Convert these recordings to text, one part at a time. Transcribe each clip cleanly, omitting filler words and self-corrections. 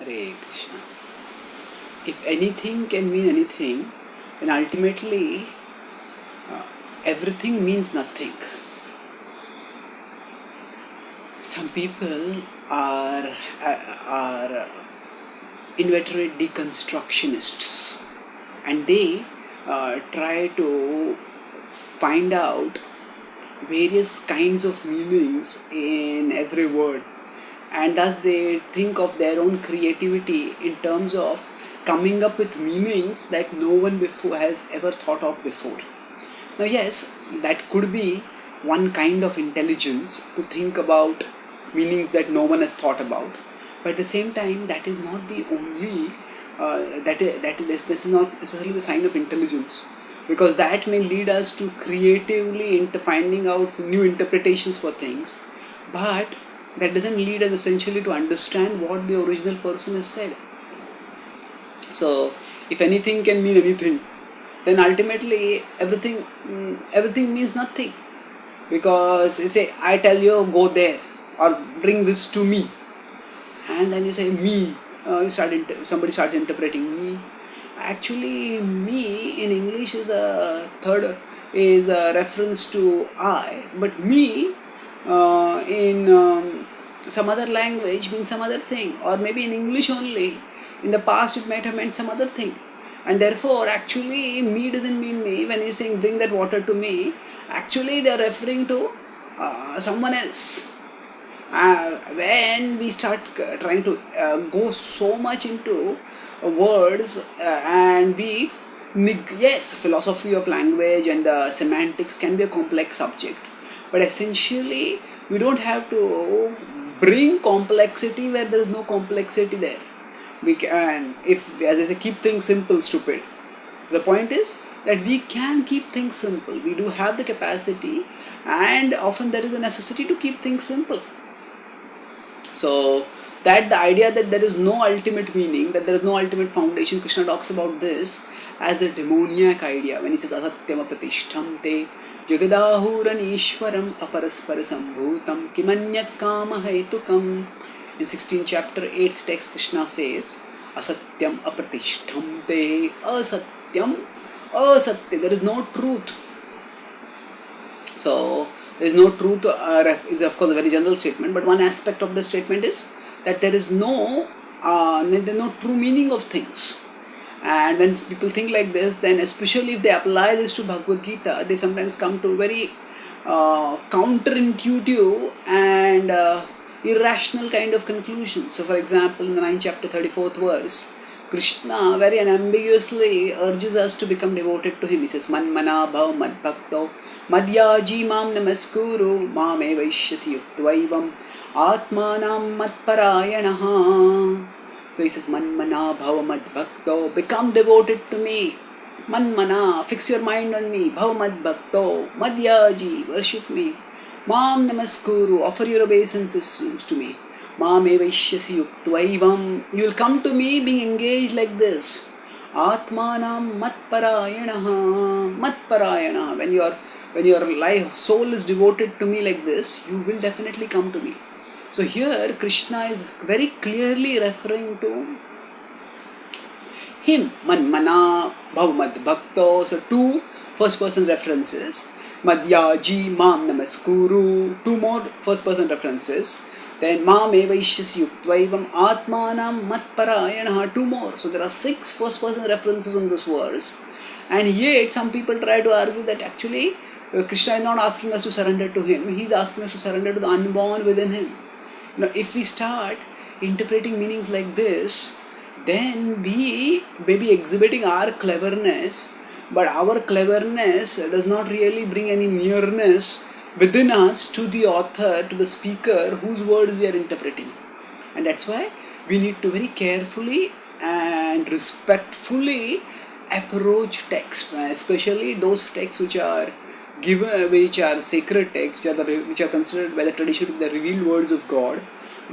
Hare Krishna. If anything can mean anything, then ultimately uh, everything means nothing. Some people are inveterate deconstructionists, and they try to find out various kinds of meanings in every word, and thus they think of their own creativity in terms of coming up with meanings that no one before has ever thought of before. Now yes, that could be one kind of intelligence, to think about meanings that no one has thought about, but at the same time that is not the only that is not necessarily the sign of intelligence, because that may lead us to creatively into finding out new interpretations for things, but that doesn't lead us essentially to understand what the original person has said. So if anything can mean anything, then ultimately everything means nothing, because you say, I tell you go there or bring this to me, and then you say me, somebody starts interpreting me. Actually me in English is a reference to I, but me in some other language means some other thing, or maybe in English only in the past it might have meant some other thing. And therefore actually me doesn't mean me. When he's saying bring that water to me, actually they are referring to someone else. When we start trying to go so much into words, and we yes, philosophy of language and the semantics can be a complex subject, but essentially we don't have to bring complexity where there is no complexity there. We can, if, as I say, keep things simple, stupid. The point is that we can keep things simple. We do have the capacity, and often there is a necessity to keep things simple. So that the idea that there is no ultimate meaning, that there is no ultimate foundation, Krishna talks about this as a demoniac idea when he says asatyam apratishtham te jagadahuran ishwaram aparaspara sambhutam kimanyat kama hetukam. In 16th chapter 8th text, Krishna says asatyam apratishtham te, asatyam, asatya, there is no truth. So there is no truth is of course a very general statement, but one aspect of the statement is that there is no true meaning of things. And when people think like this, then especially if they apply this to Bhagavad Gita, they sometimes come to very counterintuitive and irrational kind of conclusions. So for example, in the 9th chapter 34th verse, Krishna very unambiguously urges us to become devoted to him. He says, Manmana bhav madbhakto madhyaji mam namaskuru mame vaishyasi yuktvaivam atmanam matparayanaha. So he says, Manmana bhav madbhakto, become devoted to me. Manmana, fix your mind on me. Bhav madbhakto, madhyaji, worship me. Mam namaskuru, offer your obeisances to me. Mame vaishyasi yuktvaivam, you will come to me being engaged like this. Atmanam matparayanaha, matparayana, when your life, soul is devoted to me like this, you will definitely come to me. So here Krishna is very clearly referring to him. Manmana bhav madbhakto. So two first person references. Madhyaji mam namaskuru, two more first person references. Then mam evaishyasi yuktvaivam atmanam matparayanaha, two more. So there are 6 first person references in this verse, and yet some people try to argue that actually Krishna is not asking us to surrender to him, he is asking us to surrender to the unborn within him. Now if we start interpreting meanings like this, then we may be exhibiting our cleverness, but our cleverness does not really bring any nearness within us to the author, to the speaker whose words we are interpreting. And that's why we need to very carefully and respectfully approach texts, especially those texts which are given, which are sacred texts, which are considered by the tradition to be the revealed words of God.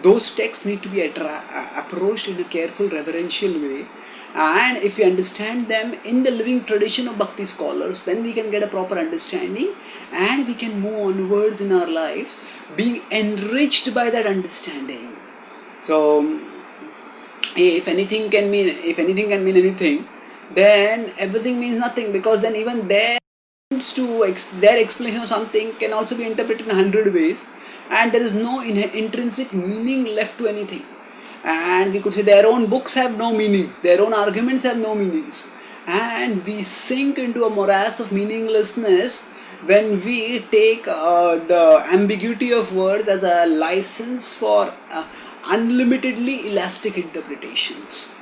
Those texts need to be approached in a careful, reverential way. And if we understand them in the living tradition of Bhakti scholars, then we can get a proper understanding, and we can move onwards in our life being enriched by that understanding. So if anything can mean anything, then everything means nothing, because then even their explanation of something can also be interpreted in 100 ways, and there is no intrinsic meaning left to anything. And we could say their own books have no meanings, their own arguments have no meanings, and we sink into a morass of meaninglessness when we take the ambiguity of words as a license for unlimitedly elastic interpretations.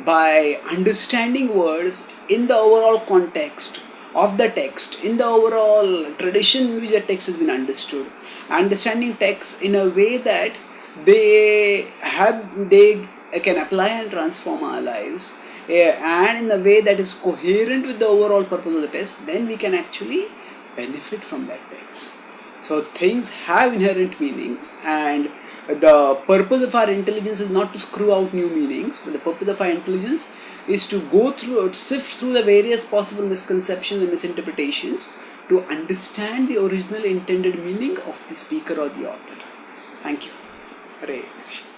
By understanding words in the overall context of the text, in the overall tradition in which the text has been understood, understanding text in a way that they can apply and transform our lives, and in a way that is coherent with the overall purpose of the text, then we can actually benefit from that text. So things have inherent meanings, and the purpose of our intelligence is not to screw out new meanings, but the purpose of our intelligence is to go through, sift through the various possible misconceptions and misinterpretations to understand the original intended meaning of the speaker or the author. Thank you. Hare Krishna.